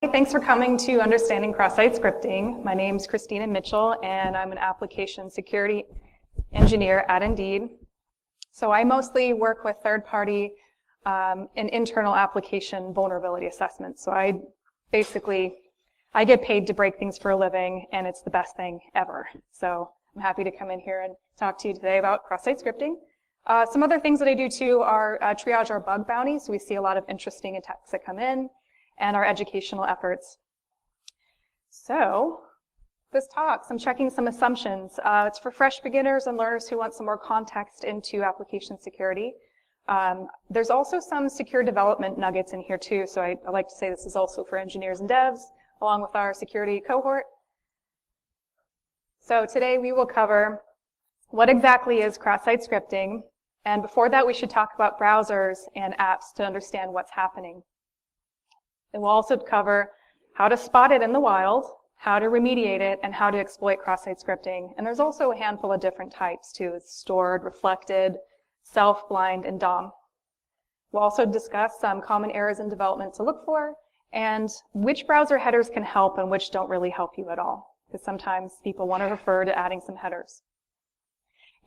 Thanks for coming to Understanding Cross-Site Scripting. My name is Christina Mitchell, and I'm an application security engineer at Indeed. So I mostly work with third-party and internal application vulnerability assessments. So I get paid to break things for a living, and it's the best thing ever. So I'm happy to come in here and talk to you today about cross-site scripting. Some other things that I do too are triage our bug bounties. So we see a lot of interesting attacks that come in, and our educational efforts. So this talk, I'm checking some assumptions. It's for fresh beginners and learners who want some more context into application security. There's also some secure development nuggets in here too, so I like to say this is also for engineers and devs, along with our security cohort. So today we will cover what exactly is cross-site scripting, and before that we should talk about browsers and apps to understand what's happening. And we'll also cover how to spot it in the wild, how to remediate it, and how to exploit cross-site scripting. And there's also a handful of different types too. It's stored, reflected, self, blind, and DOM. We'll also discuss some common errors in development to look for, and which browser headers can help and which don't really help you at all. Because sometimes people want to refer to adding some headers.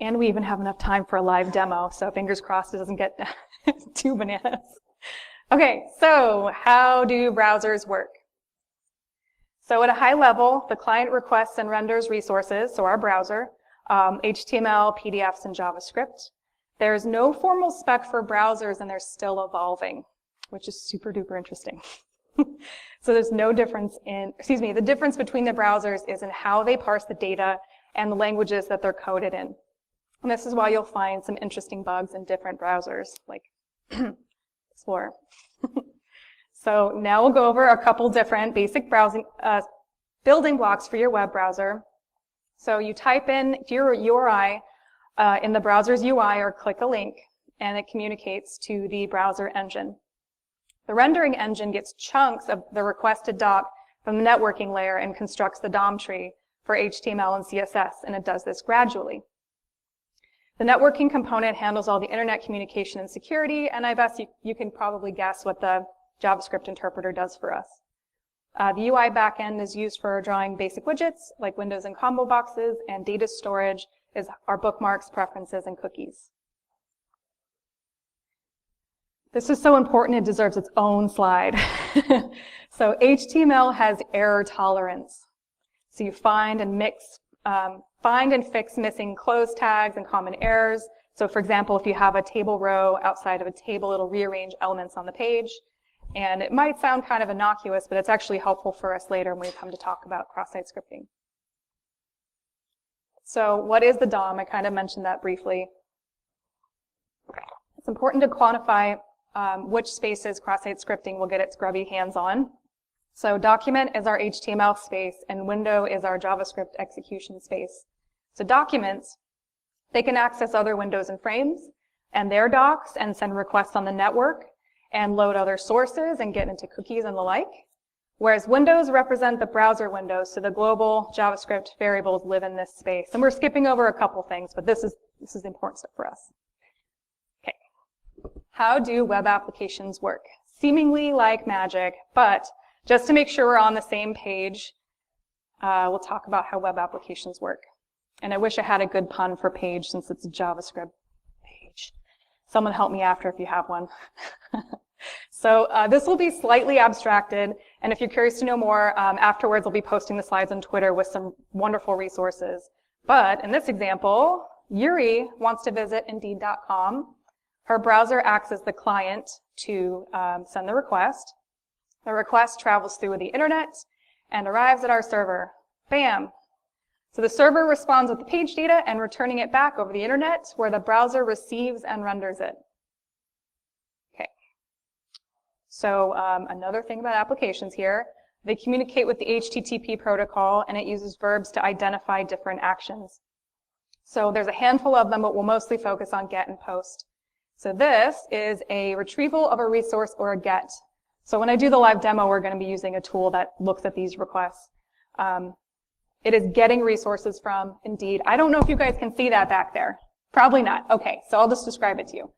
And we even have enough time for a live demo, so fingers crossed it doesn't get too bananas. Okay, so how do browsers work? So at a high level, the client requests and renders resources, so our browser, HTML, PDFs, and JavaScript. There's no formal spec for browsers, and they're still evolving, which is super duper interesting. So there's no difference the difference between the browsers is in how they parse the data and the languages that they're coded in. And this is why you'll find some interesting bugs in different browsers, like Explorer. So now we'll go over a couple different basic browsing building blocks for your web browser. So you type in your URI in the browser's UI or click a link, and it communicates to the browser engine. The rendering engine gets chunks of the requested doc from the networking layer and constructs the DOM tree for HTML and CSS, and it does this gradually. The networking component handles all the internet communication and security, and I guess you can probably guess what the JavaScript interpreter does for us. The UI backend is used for drawing basic widgets like windows and combo boxes, and data storage is our bookmarks, preferences, and cookies. This is so important it deserves its own slide. So HTML has error tolerance. So you find and fix missing close tags and common errors. So for example, if you have a table row outside of a table, it'll rearrange elements on the page. And it might sound kind of innocuous, but it's actually helpful for us later when we come to talk about cross-site scripting. So what is the DOM? I kind of mentioned that briefly. It's important to quantify which spaces cross-site scripting will get its grubby hands on. So document is our HTML space, and window is our JavaScript execution space. So documents, they can access other windows and frames and their docs and send requests on the network and load other sources and get into cookies and the like. Whereas windows represent the browser windows, so the global JavaScript variables live in this space. And we're skipping over a couple things, but this is the important stuff for us. Okay. How do web applications work? Seemingly like magic, but just to make sure we're on the same page, we'll talk about how web applications work. And I wish I had a good pun for page since it's a JavaScript page. Someone help me after if you have one. So this will be slightly abstracted, and if you're curious to know more, afterwards I'll be posting the slides on Twitter with some wonderful resources. But in this example, Yuri wants to visit Indeed.com. Her browser acts as the client to send the request. The request travels through the internet and arrives at our server. Bam! So the server responds with the page data and returning it back over the internet, where the browser receives and renders it. Okay. So another thing about applications here, they communicate with the HTTP protocol, and it uses verbs to identify different actions. So there's a handful of them, but we'll mostly focus on get and post. So this is a retrieval of a resource or a get. So when I do the live demo, we're going to be using a tool that looks at these requests. It is getting resources from Indeed. I don't know if you guys can see that back there. Probably not. Okay, so I'll just describe it to you.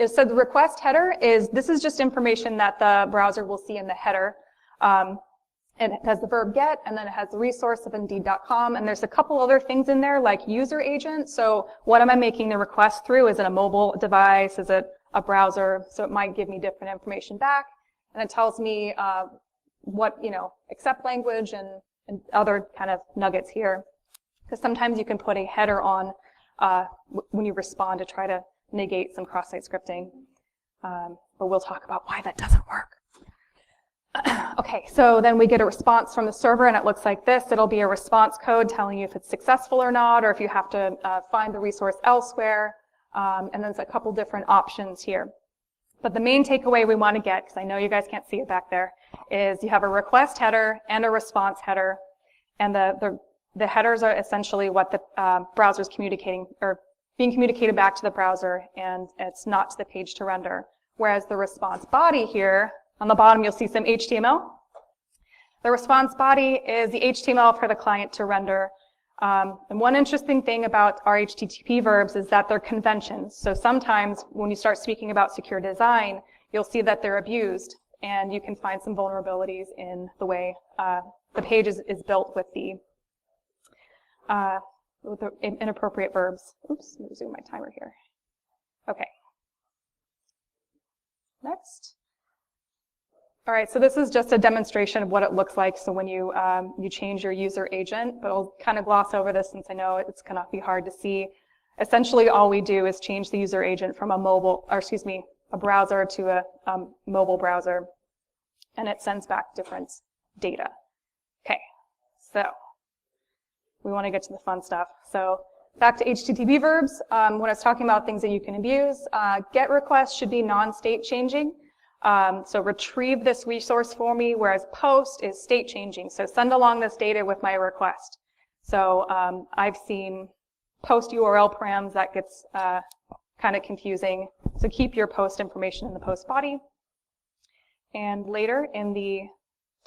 So the request header this is just information that the browser will see in the header And it has the verb get, and then it has the resource of Indeed.com, and there's a couple other things in there like user agent. So what am I making the request through? Is it a mobile device? Is it a browser? So it might give me different information back, and it tells me what, accept language and other kind of nuggets here. Because sometimes you can put a header on when you respond to try to negate some cross-site scripting. But we'll talk about why that doesn't work. Okay, so then we get a response from the server, and it looks like this. It'll be a response code telling you if it's successful or not, or if you have to find the resource elsewhere. And then there's a couple different options here. But the main takeaway we want to get, because I know you guys can't see it back there, is you have a request header and a response header. And the headers are essentially what the browser is communicating, or being communicated back to the browser, and it's not to the page to render. Whereas the response body here, on the bottom, you'll see some HTML. The response body is the HTML for the client to render. And one interesting thing about our HTTP verbs is that they're conventions. So sometimes when you start speaking about secure design, you'll see that they're abused, and you can find some vulnerabilities in the way the page is built with the inappropriate verbs. Oops, let me zoom my timer here. Okay. Next. All right, so this is just a demonstration of what it looks like. So when you change your user agent, but I'll kind of gloss over this since I know it's going to be hard to see. Essentially, all we do is change the user agent from a browser to a mobile browser, and it sends back different data. Okay, so we want to get to the fun stuff. So back to HTTP verbs. When I was talking about things that you can abuse, GET requests should be non-state changing. So retrieve this resource for me, whereas POST is state changing. So send along this data with my request. So I've seen POST URL params that gets kind of confusing. So keep your POST information in the POST body. And later in the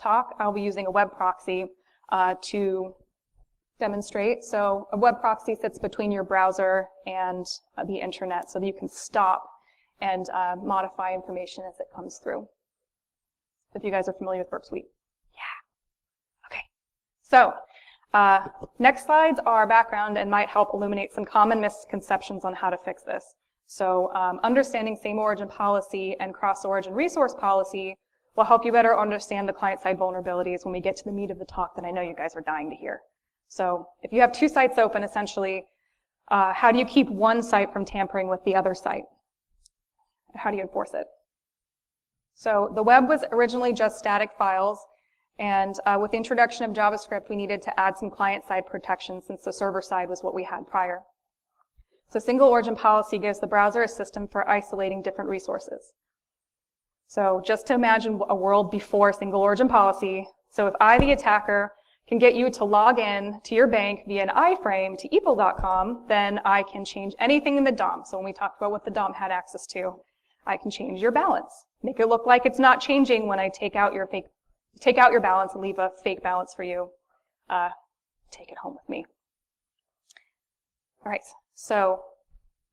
talk, I'll be using a web proxy to demonstrate. So a web proxy sits between your browser and the internet so that you can stop and modify information as it comes through. If you guys are familiar with Burp Suite. Yeah. Okay. So next slides are background and might help illuminate some common misconceptions on how to fix this. So understanding same origin policy and cross-origin resource policy will help you better understand the client-side vulnerabilities when we get to the meat of the talk that I know you guys are dying to hear. So if you have two sites open, essentially, how do you keep one site from tampering with the other site? How do you enforce it? So the web was originally just static files, and with the introduction of JavaScript, we needed to add some client-side protection since the server-side was what we had prior. So single origin policy gives the browser a system for isolating different resources. So just to imagine a world before single origin policy. So if I, the attacker, can get you to log in to your bank via an iframe to ePL.com, then I can change anything in the DOM. So when we talked about what the DOM had access to, I can change your balance. Make it look like it's not changing when I take out your balance and leave a fake balance for you. Take it home with me. All right, so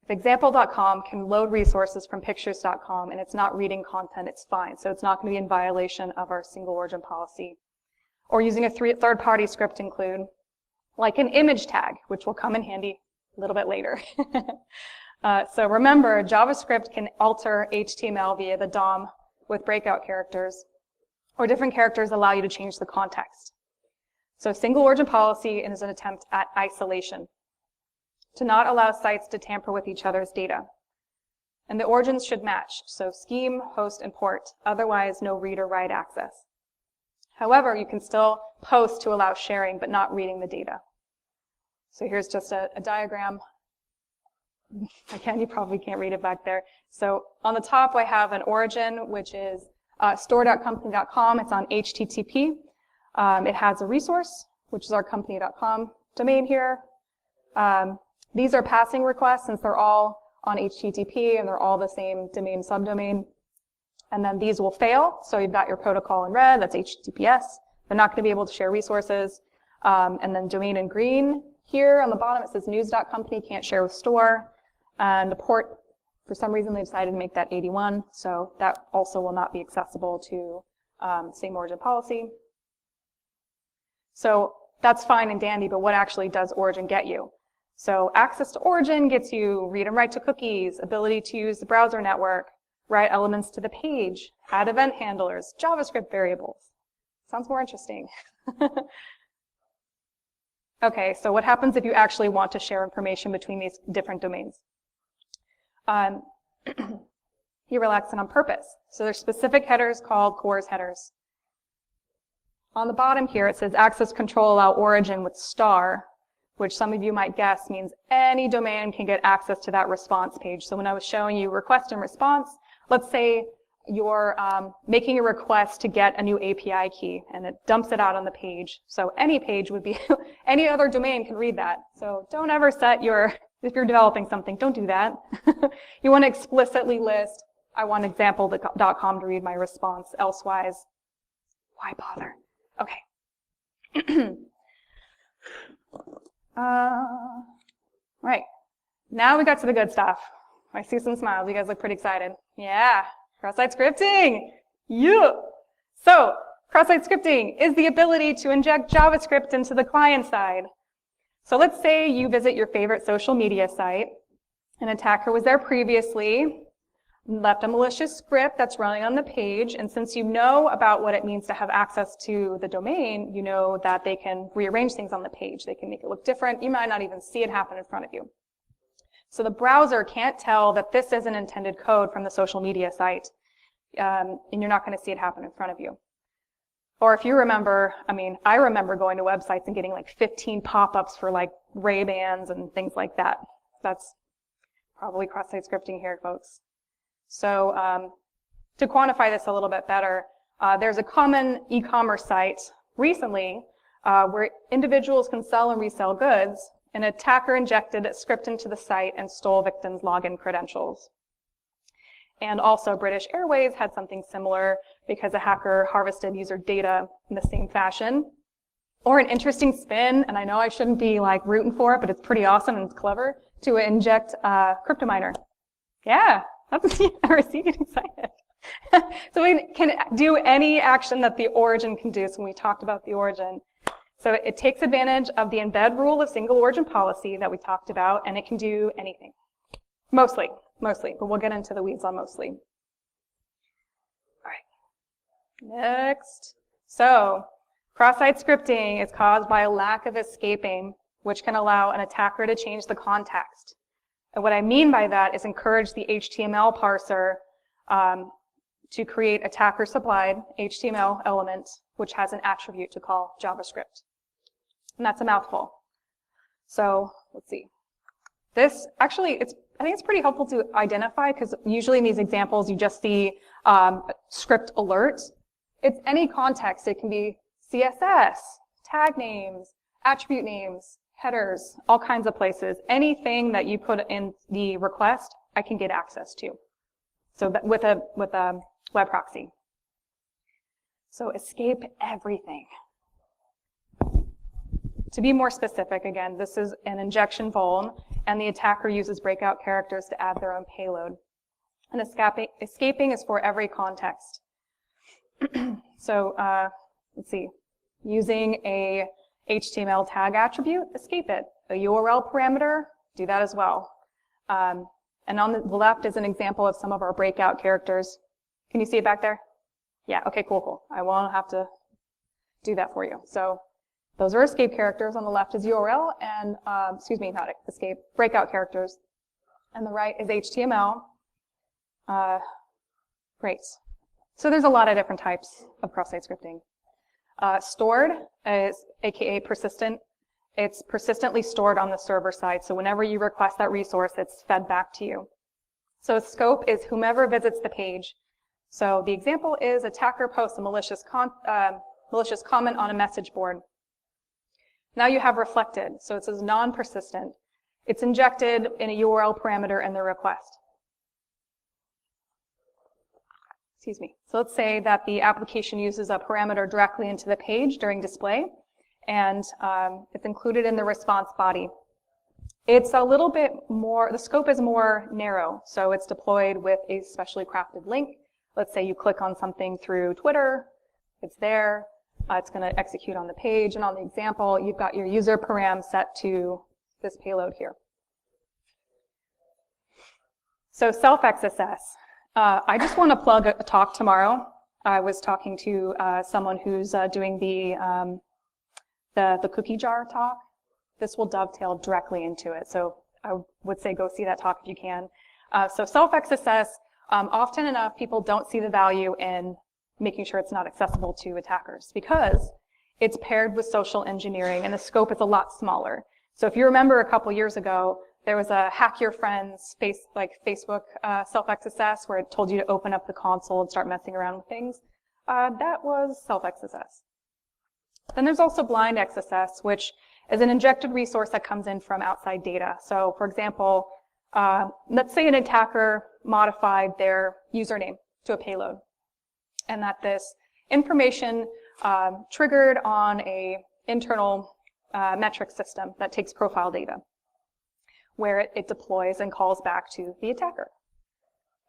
if example.com can load resources from pictures.com and it's not reading content, it's fine. So it's not going to be in violation of our single origin policy. Or using a third-party script include, like an image tag, which will come in handy a little bit later. So remember, JavaScript can alter HTML via the DOM with breakout characters, or different characters allow you to change the context. So single origin policy is an attempt at isolation, to not allow sites to tamper with each other's data. And the origins should match, so scheme, host, and port, otherwise no read or write access. However, you can still post to allow sharing, but not reading the data. So here's just a diagram. Again, you probably can't read it back there. So on the top, I have an origin, which is store.company.com. It's on HTTP. It has a resource, which is our company.com domain here. These are passing requests since they're all on HTTP and they're all the same domain subdomain. And then these will fail. So you've got your protocol in red, that's HTTPS. They're not going to be able to share resources. And then domain in green here on the bottom, it says news.company, can't share with store. And the port, for some reason, they decided to make that 81. So that also will not be accessible to same origin policy. So that's fine and dandy, but what actually does origin get you? So access to origin gets you read and write to cookies, ability to use the browser network, write elements to the page, add event handlers, JavaScript variables. Sounds more interesting. Okay, so what happens if you actually want to share information between these different domains? You relax it on purpose. So there's specific headers called CORS headers. On the bottom here, it says access control allow origin with star, which some of you might guess means any domain can get access to that response page. So when I was showing you request and response, let's say you're making a request to get a new API key, and it dumps it out on the page. So any page would be, any other domain can read that. So don't ever set your, if you're developing something, don't do that. You want to explicitly list, I want example.com to read my response, elsewise, why bother? Okay. Right. Now we got to the good stuff. I see some smiles. You guys look pretty excited. Yeah. Cross-site scripting. Yeah. So, cross-site scripting is the ability to inject JavaScript into the client side. So let's say you visit your favorite social media site. An attacker was there previously, left a malicious script that's running on the page, and since you know about what it means to have access to the domain, you know that they can rearrange things on the page. They can make it look different. You might not even see it happen in front of you. So the browser can't tell that this isn't intended code from the social media site, and you're not going to see it happen in front of you. Or if you remember, I remember going to websites and getting like 15 pop-ups for like Ray-Bans and things like that. That's probably cross-site scripting here, folks. So to quantify this a little bit better, there's a common e-commerce site recently where individuals can sell and resell goods. An attacker injected a script into the site and stole victims' login credentials. And also British Airways had something similar because a hacker harvested user data in the same fashion. Or an interesting spin, and I know I shouldn't be like rooting for it, but it's pretty awesome and it's clever, to inject a crypto miner. Yeah, that's I see getting excited. So we can do any action that the origin can do. So when we talked about the origin, so it takes advantage of the embed rule of single origin policy that we talked about, and it can do anything. Mostly, but we'll get into the weeds on mostly. All right, next. So cross-site scripting is caused by a lack of escaping, which can allow an attacker to change the context. And what I mean by that is encourage the HTML parser to create attacker-supplied HTML element, which has an attribute to call JavaScript. And that's a mouthful. So let's see. This actually, I think it's pretty helpful to identify because usually in these examples you just see script alert. It's any context. It can be CSS, tag names, attribute names, headers, all kinds of places. Anything that you put in the request, I can get access to. So that with a web proxy. So escape everything. To be more specific, again, this is an injection vuln, and the attacker uses breakout characters to add their own payload. And escaping is for every context. So let's see. Using a HTML tag attribute, escape it. A URL parameter, do that as well. And on the left is an example of some of our breakout characters. Can you see it back there? Yeah, okay, cool. I won't have to do that for you. So those are escape characters. On the left is URL and, excuse me, not escape, breakout characters. And the right is HTML. Great. So there's a lot of different types of cross-site scripting. Stored is AKA persistent. It's persistently stored on the server side. So whenever you request that resource, it's fed back to you. So scope is whomever visits the page. So the example is attacker posts a malicious comment on a message board. Now you have reflected. So it says non-persistent. It's injected in a URL parameter in the request. Excuse me. So let's say that the application uses a parameter directly into the page during display, and it's included in the response body. It's a little bit more, the scope is more narrow, so it's deployed with a specially crafted link. Let's say you click on something through Twitter, It's there. It's going to execute on the page. And on the example, you've got your user param set to this payload here. So self-XSS. I just want to plug a talk tomorrow. I was talking to someone who's doing the cookie jar talk. This will dovetail directly into it. So I would say go see that talk if you can. So self-XSS, often enough, people don't see the value in making sure it's not accessible to attackers because it's paired with social engineering and the scope is a lot smaller. So if you remember a couple years ago, there was a Hack Your Friends Facebook self-XSS where it told you to open up the console and start messing around with things. That was self-XSS. Then there's also blind XSS, which is an injected resource that comes in from outside data. So for example, let's say an attacker modified their username to a payload, and that this information triggered on a internal metric system that takes profile data, where it deploys and calls back to the attacker.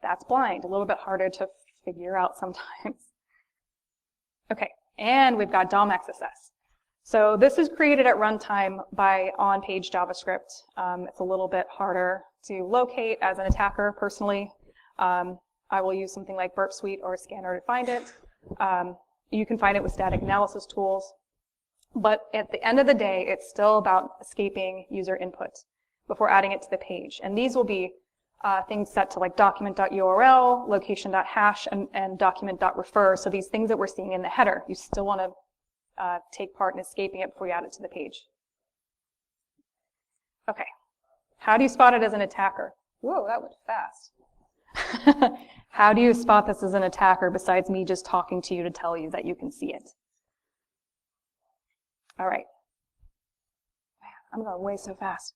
That's blind, a little bit harder to figure out sometimes. Okay, and we've got DOM XSS. So this is created at runtime by on-page JavaScript. It's a little bit harder to locate as an attacker personally. I will use something like Burp Suite or a scanner to find it. You can find it with static analysis tools. But at the end of the day, it's still about escaping user input before adding it to the page. And these will be things set to like document.url, location.hash, and document.refer. So these things that we're seeing in the header, you still want to take part in escaping it before you add it to the page. Okay, how do you spot it as an attacker? Whoa, that went fast. How do you spot this as an attacker besides me just talking to you to tell you that you can see it? All right. Man, I'm going way so fast.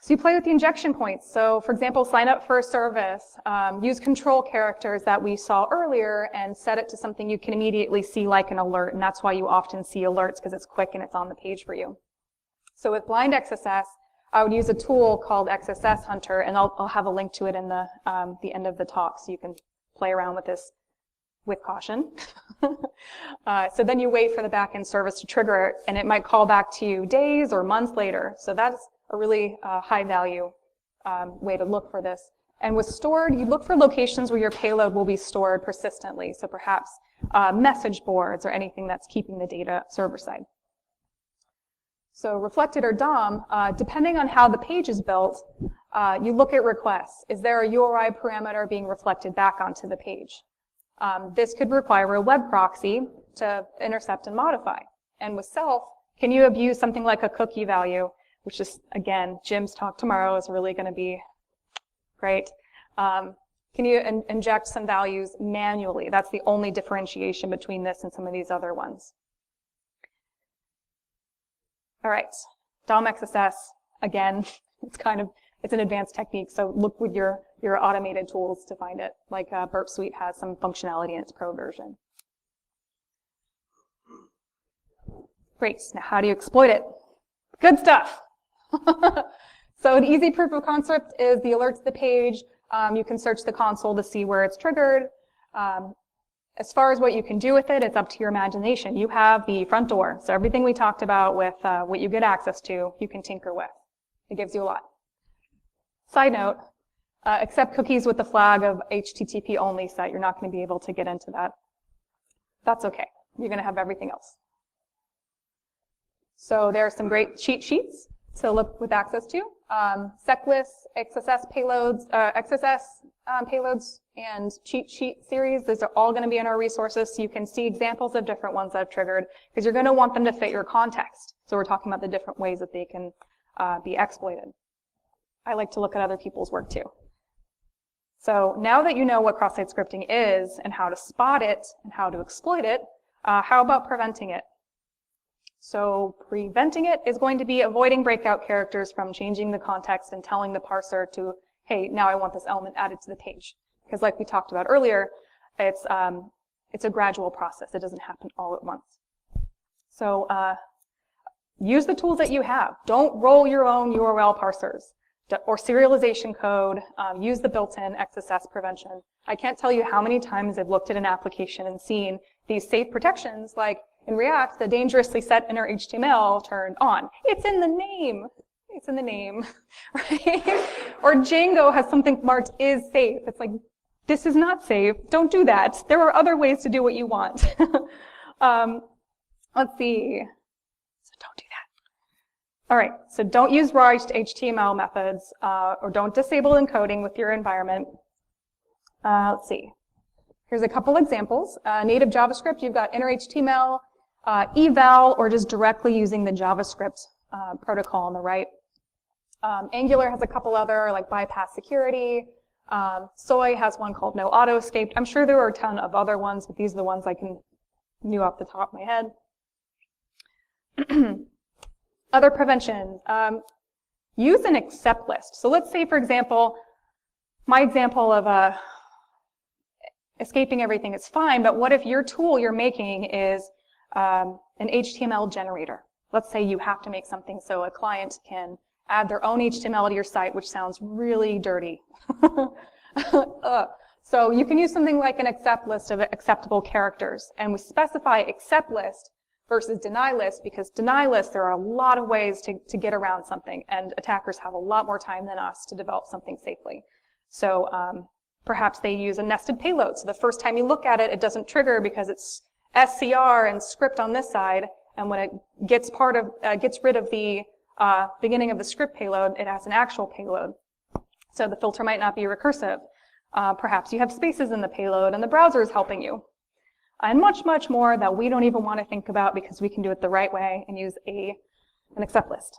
So you play with the injection points. So for example, sign up for a service, use control characters that we saw earlier and set it to something you can immediately see like an alert. And that's why you often see alerts because it's quick and it's on the page for you. So with blind XSS, I would use a tool called XSS Hunter, and I'll have a link to it in the end of the talk so you can play around with this with caution. So then you wait for the backend service to trigger it, and it might call back to you days or months later. So that's a really high value way to look for this. And with stored, you look for locations where your payload will be stored persistently. So perhaps message boards or anything that's keeping the data server side. So reflected or DOM, depending on how the page is built, you look at requests. Is there a URI parameter being reflected back onto the page? This could require a web proxy to intercept and modify. And with self, can you abuse something like a cookie value, which is, again, Jim's talk tomorrow is really going to be great. Can you inject some values manually? That's the only differentiation between this and some of these other ones. All right, DOM XSS, again, it's an advanced technique, so look with your automated tools to find it, like Burp Suite has some functionality in its pro version. Great, now how do you exploit it? Good stuff. So an easy proof of concept is the alert to the page. You can search the console to see where it's triggered. As far as what you can do with it, it's up to your imagination. You have the front door, so everything we talked about with what you get access to, you can tinker with. It gives you a lot. Side note, accept cookies with the flag of HTTP only set. You're not going to be able to get into that. That's okay. You're going to have everything else. So there are some great cheat sheets to look with access to. Seclists, XSS payloads, payloads, and cheat sheet series. Those are all going to be in our resources, so you can see examples of different ones that I've triggered, because you're going to want them to fit your context. So we're talking about the different ways that they can be exploited. I like to look at other people's work too. So now that you know what cross-site scripting is and how to spot it and how to exploit it, how about preventing it? So preventing it is going to be avoiding breakout characters from changing the context and telling the parser to, hey, now I want this element added to the page. Because like we talked about earlier, it's a gradual process. It doesn't happen all at once. So use the tools that you have. Don't roll your own URL parsers or serialization code. Use the built-in XSS prevention. I can't tell you how many times I've looked at an application and seen these safe protections, like in React, the dangerously set inner HTML turned on. It's in the name. It's in the name, right? Or Django has something marked is safe. It's like, this is not safe. Don't do that. There are other ways to do what you want. Let's see. So don't do that. All right, so don't use raw HTML methods, or don't disable encoding with your environment. Let's see. Here's a couple examples. Native JavaScript, you've got inner HTML, eval, or just directly using the JavaScript protocol on the right. Angular has a couple other, like bypass security. Soy has one called no auto escape. I'm sure there are a ton of other ones, but these are the ones I knew off the top of my head. Other prevention. Use an accept list. So let's say, for example, my example of escaping everything is fine, but what if your tool you're making is an HTML generator? Let's say you have to make something so a client can add their own HTML to your site, which sounds really dirty. So you can use something like an accept list of acceptable characters, and we specify accept list versus deny list, because deny list, there are a lot of ways to get around something, and attackers have a lot more time than us to develop something safely. So perhaps they use a nested payload, so the first time you look at it, it doesn't trigger because it's SCR and script on this side, and when it gets rid of the beginning of the script payload, it has an actual payload. So the filter might not be recursive. Perhaps you have spaces in the payload and the browser is helping you. And much, much more that we don't even want to think about because we can do it the right way and use an accept list.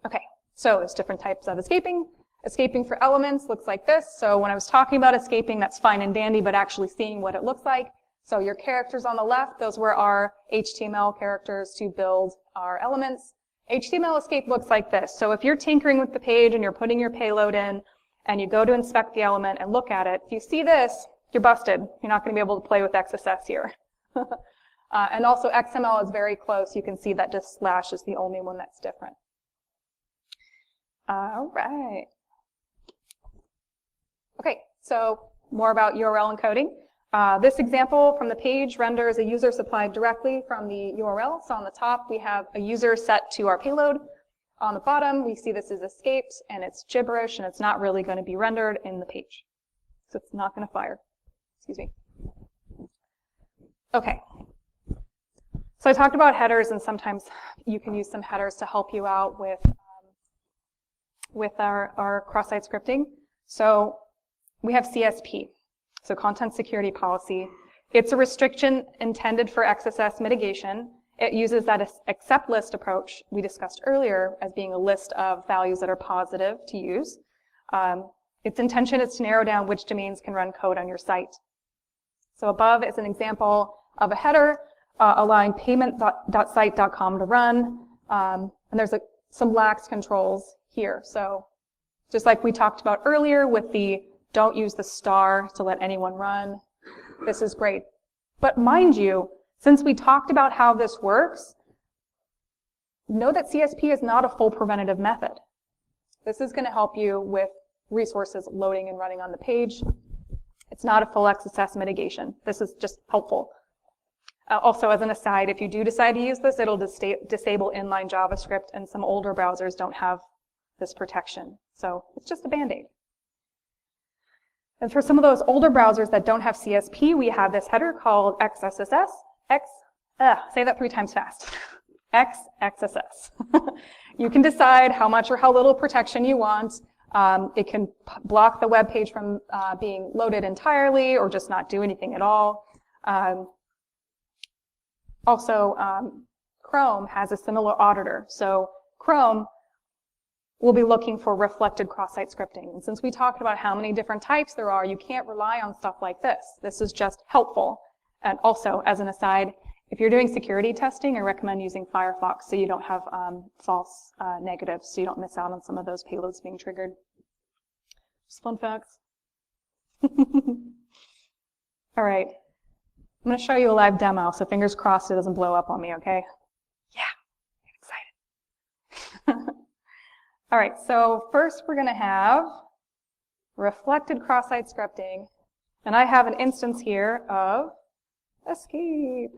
Okay, so there's different types of escaping. Escaping for elements looks like this. So when I was talking about escaping, that's fine and dandy, but actually seeing what it looks like. So your characters on the left, those were our HTML characters to build our elements. HTML escape looks like this. So if you're tinkering with the page and you're putting your payload in and you go to inspect the element and look at it, if you see this, you're busted. You're not going to be able to play with XSS here. And also XML is very close. You can see that this slash is the only one that's different. All right. Okay, so more about URL encoding. This example from the page renders a user supplied directly from the URL. So on the top, we have a user set to our payload. On the bottom, we see this is escaped, and it's gibberish, and it's not really going to be rendered in the page. So it's not going to fire. Excuse me. Okay. So I talked about headers, and sometimes you can use some headers to help you out with our cross-site scripting. So we have CSP. So Content Security Policy. It's a restriction intended for XSS mitigation. It uses that accept list approach we discussed earlier as being a list of values that are positive to use. Its intention is to narrow down which domains can run code on your site. So above is an example of a header allowing payment.site.com to run. And there's some lax controls here. So just like we talked about earlier with the don't use the star to let anyone run. This is great. But mind you, since we talked about how this works, know that CSP is not a full preventative method. This is going to help you with resources loading and running on the page. It's not a full XSS mitigation. This is just helpful. Also, as an aside, if you do decide to use this, it'll disable inline JavaScript, and some older browsers don't have this protection. So it's just a Band-Aid. And for some of those older browsers that don't have CSP, we have this header called XSS. Say that 3 times fast. XSS. You can decide how much or how little protection you want. It can block the web page from being loaded entirely or just not do anything at all. Also, Chrome has a similar auditor. So Chrome will be looking for reflected cross-site scripting. And since we talked about how many different types there are, you can't rely on stuff like this. This is just helpful. And also, as an aside, if you're doing security testing, I recommend using Firefox so you don't have false negatives, so you don't miss out on some of those payloads being triggered. Just fun facts. All right. I'm going to show you a live demo, so fingers crossed it doesn't blow up on me, okay? Yeah, I'm excited. All right, so first we're going to have reflected cross-site scripting. And I have an instance here of Escape.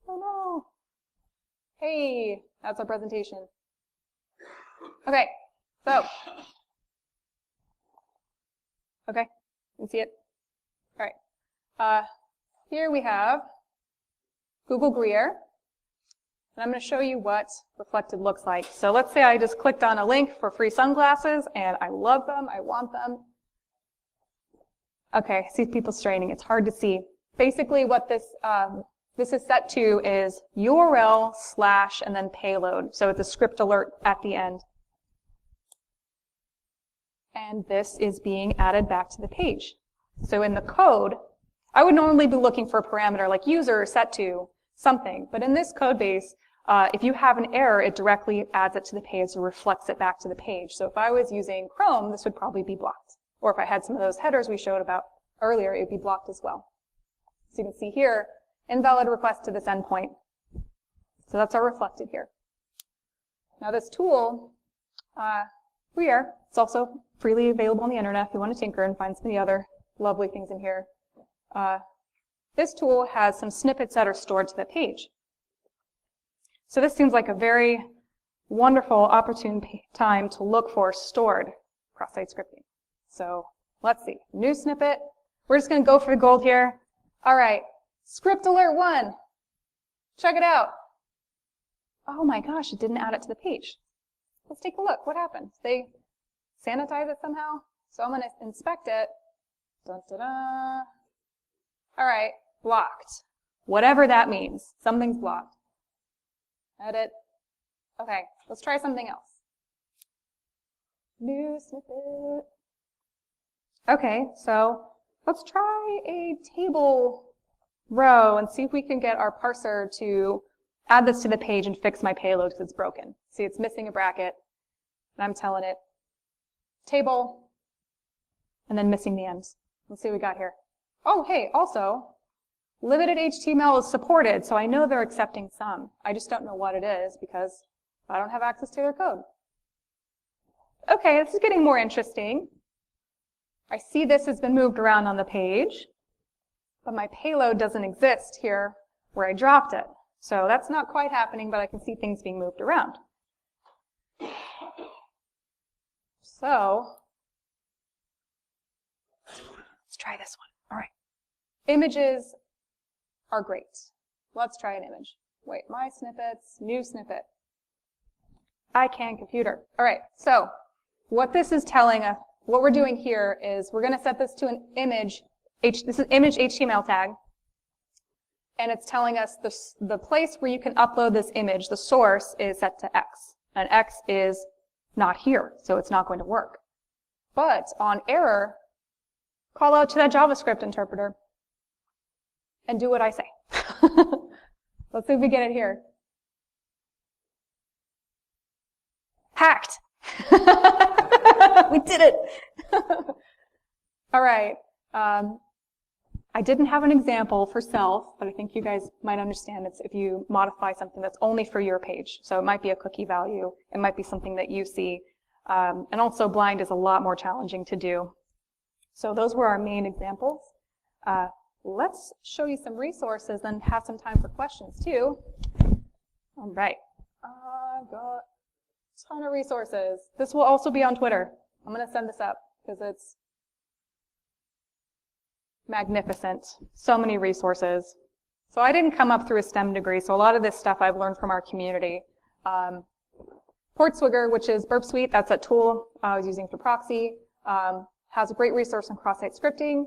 Oh no. Hey, that's our presentation. Okay, so. Okay, you can see it. All right. Here we have Google Gruyere. And I'm going to show you what reflected looks like. So let's say I just clicked on a link for free sunglasses, and I love them, I want them. Okay, I see people straining. It's hard to see. Basically what this is set to is URL / and then payload. So it's a script alert at the end. And this is being added back to the page. So in the code, I would normally be looking for a parameter like user set to something. But in this code base, if you have an error, it directly adds it to the page or reflects it back to the page. So if I was using Chrome, this would probably be blocked. Or if I had some of those headers we showed about earlier, it would be blocked as well. So you can see here, invalid request to this endpoint. So that's our reflected here. Now this tool, Gruyere, it's also freely available on the internet if you want to tinker and find some of the other lovely things in here. This tool has some snippets that are stored to the page. So this seems like a very wonderful, opportune time to look for stored cross-site scripting. So let's see, new snippet. We're just going to go for the gold here. All right, script alert 1. Check it out. Oh my gosh, it didn't add it to the page. Let's take a look. What happened? They sanitize it somehow? So I'm going to inspect it. Dun, dun, dun. All right, blocked. Whatever that means. Something's blocked. Edit. Okay, let's try something else. New snippet. Okay, so let's try a table row and see if we can get our parser to add this to the page and fix my payload because it's broken. See, it's missing a bracket, and I'm telling it table, and then missing the ends. Let's see what we got here. Oh, hey, also, limited HTML is supported, so I know they're accepting some. I just don't know what it is because I don't have access to their code. Okay, this is getting more interesting. I see this has been moved around on the page, but my payload doesn't exist here where I dropped it. So that's not quite happening, but I can see things being moved around. So let's try this one. All right. Images are great. Let's try an image. Wait, my snippets, new snippet. I can computer. All right, so what this is telling us, what we're doing here is we're going to set this to an image, this is image HTML tag, and it's telling us the place where you can upload this image, the source is set to X, and X is not here, so it's not going to work. But on error, call out to that JavaScript interpreter and do what I say. Let's see if we get it here. Hacked. We did it. All right. I didn't have an example for self, but I think you guys might understand it's if you modify something that's only for your page. So it might be a cookie value. It might be something that you see. And also blind is a lot more challenging to do. So those were our main examples. Let's show you some resources and have some time for questions too. All right. I've got a ton of resources. This will also be on Twitter. I'm going to send this up because it's magnificent. So many resources. So I didn't come up through a STEM degree, so a lot of this stuff I've learned from our community. Portswigger, which is Burp Suite, that's a tool I was using for proxy, has a great resource on cross-site scripting.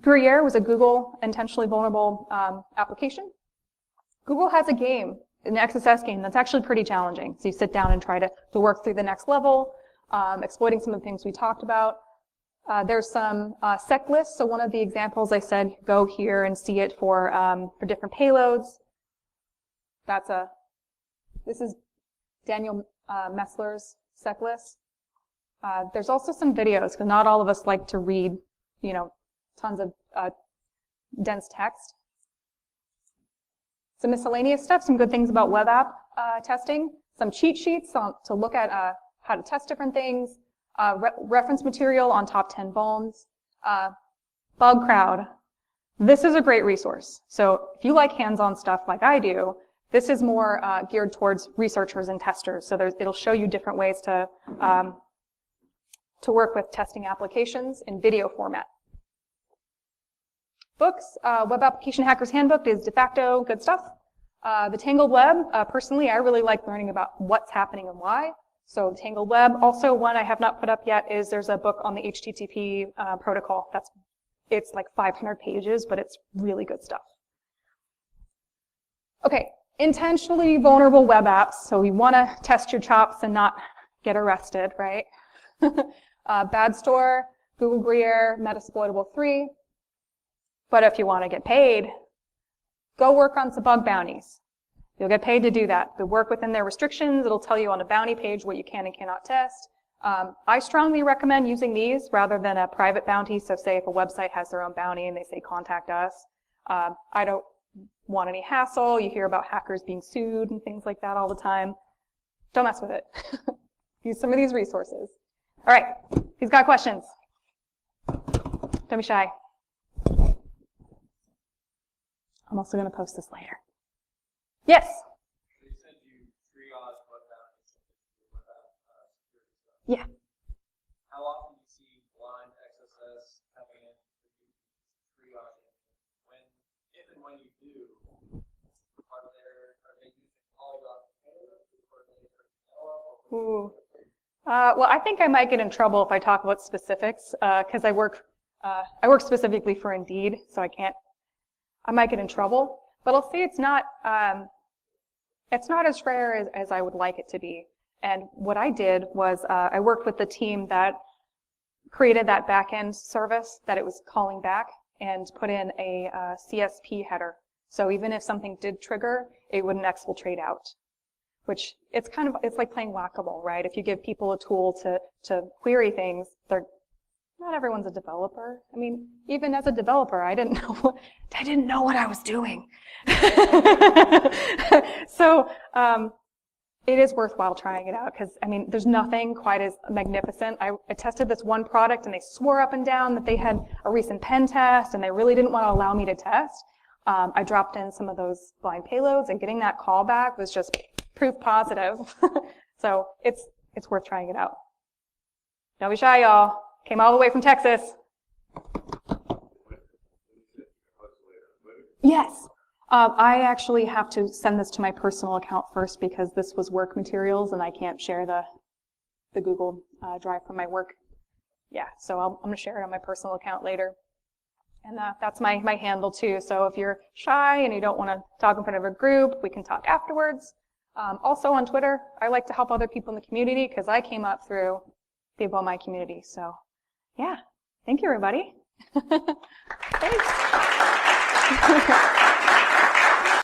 Gruyere was a Google intentionally vulnerable application. Google has a game, an XSS game, that's actually pretty challenging. So you sit down and try to work through the next level, exploiting some of the things we talked about. There's some sec lists. So one of the examples I said, go here and see it for different payloads. This is Daniel Messler's sec list. There's also some videos, because not all of us like to read, tons of dense text. Some miscellaneous stuff, some good things about web app testing, some cheat sheets to look at how to test different things, reference material on top 10 vulns, bug crowd. This is a great resource. So if you like hands-on stuff like I do, this is more geared towards researchers and testers. So it'll show you different ways to work with testing applications in video format. Books, Web Application Hacker's Handbook is de facto good stuff. The Tangled Web, personally, I really like learning about what's happening and why. So Tangled Web, also one I have not put up yet is there's a book on the HTTP protocol. It's like 500 pages, but it's really good stuff. Okay, intentionally vulnerable web apps. So you want to test your chops and not get arrested, right? Bad Store, Google Gruyere, Metasploitable 3. But if you want to get paid, go work on some bug bounties. You'll get paid to do that. They work within their restrictions. It'll tell you on a bounty page what you can and cannot test. I strongly recommend using these rather than a private bounty. So say if a website has their own bounty and they say contact us, I don't want any hassle. You hear about hackers being sued and things like that all the time. Don't mess with it. Use some of these resources. All right, who's got questions? Don't be shy. I'm also going to post this later. Yes? They said you triage what bounties security stuff. Yeah. How often do you see blind XSS coming in triaging? If and when you do, are they using polyglot payloads or are they Ooh. Well, I think I might get in trouble if I talk about specifics because I work specifically for Indeed, so I might get in trouble. But I'll say it's not as rare as I would like it to be. And what I did was I worked with the team that created that backend service that it was calling back and put in a CSP header. So even if something did trigger, it wouldn't exfiltrate out. Which it's like playing whack-a-mole, right? If you give people a tool to query things, not everyone's a developer. I mean, even as a developer, I didn't know what I was doing. So it is worthwhile trying it out because, I mean, there's nothing quite as magnificent. I tested this one product and they swore up and down that they had a recent pen test and they really didn't want to allow me to test. I dropped in some of those blind payloads and getting that call back was just proof positive. So it's worth trying it out. Don't be shy, y'all. Came all the way from Texas. Yes. I actually have to send this to my personal account first because this was work materials and I can't share the Google Drive from my work. Yeah, so I'm going to share it on my personal account later. And that's my handle too. So if you're shy and you don't want to talk in front of a group, we can talk afterwards. Also on Twitter, I like to help other people in the community because I came up through people in my community. So yeah, thank you everybody. Thanks.